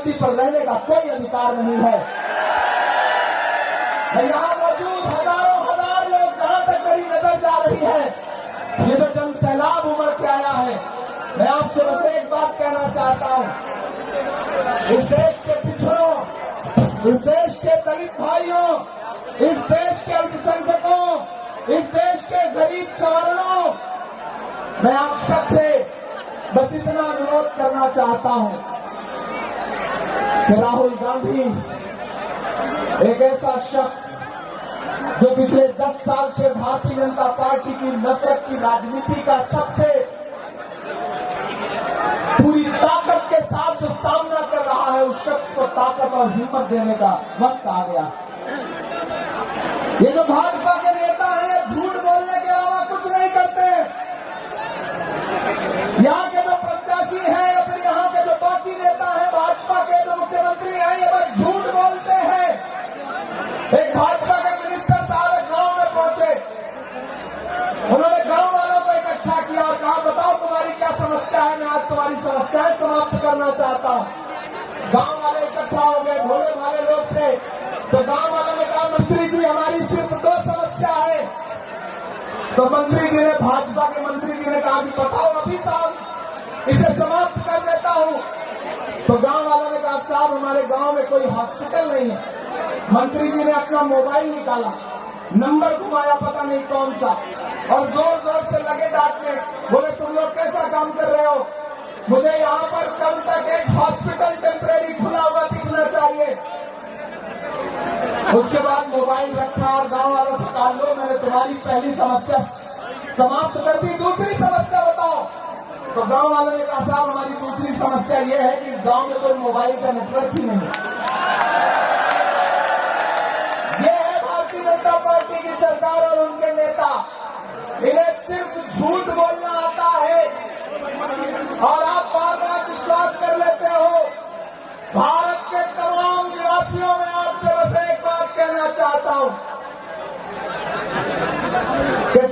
धरती पर रहने का कोई अधिकार नहीं है। यहाँ मौजूद हजारों हजार लोग, जहां तक मेरी नजर जा रही है, ये तो जन सैलाब उमड़ के आया है। मैं आपसे बस एक बात कहना चाहता हूं, इस देश के पिछड़ों, इस देश के दलित भाइयों, इस देश के अल्पसंख्यकों, इस देश के गरीब सवर्णों, मैं आप सबसे बस इतना अनुरोध करना चाहता हूं कि राहुल गांधी एक ऐसा शख्स जो पिछले 10 साल से भारतीय जनता पार्टी की नफरत की राजनीति का सबसे पूरी ताकत के साथ जो सामना कर रहा है, उस शख्स को ताकत और हिम्मत देने का वक्त आ गया। ये जो भाजपा के नेता हैं, झूठ बोलने के अलावा कुछ नहीं करते। यहाँ के जो प्रत्याशी हैं या फिर यहाँ के जो बाकी नेता हैं, भाजपा के जो मुख्यमंत्री हैं, ये बस झूठ बोलते हैं। एक भाजपा के मिनिस्टर साहब एक गांव में पहुंचे, उन्होंने गांव वालों को इकट्ठा किया और कहा, बताओ तुम्हारी क्या समस्या है, मैं आज तुम्हारी समस्याएं समाप्त करना चाहता हूं। गांव वाले इकट्ठा हो गए, भोले भाले लोग थे, तो गांव वालों ने कहा, मंत्री जी हमारी सिर्फ 2 समस्या है। तो मंत्री जी ने, भाजपा के मंत्री जी ने कहा कि बताओ अभी साहब, इसे समाप्त कर देता हूं। तो गांव वालों ने कहा, साहब हमारे गांव में कोई हॉस्पिटल नहीं है। मंत्री जी ने अपना मोबाइल निकाला, नंबर घुमाया पता नहीं कौन सा, और जोर जोर से लगे डांटने, बोले तुम लोग कैसा काम कर रहे हो, मुझे यहाँ पर कल तक एक हॉस्पिटल टेम्परेरी खुला हुआ दिखना चाहिए। उसके बाद मोबाइल रखा और गांव वालों से कहा, लो मैंने तुम्हारी पहली समस्या समाप्त कर दी, दूसरी समस्या बताओ। तो गांव वालों ने कहा, साहब हमारी दूसरी समस्या ये है कि इस गांव में कोई मोबाइल का नेटवर्क ही नहीं है। ये है भारतीय जनता पार्टी की सरकार और उनके नेता, इन्हें सिर्फ झूठ बोलना आता है और आप बार बार विश्वास कर लेते हो। भारत के तमाम निवासियों में आपसे बस एक बात कहना चाहता हूं कि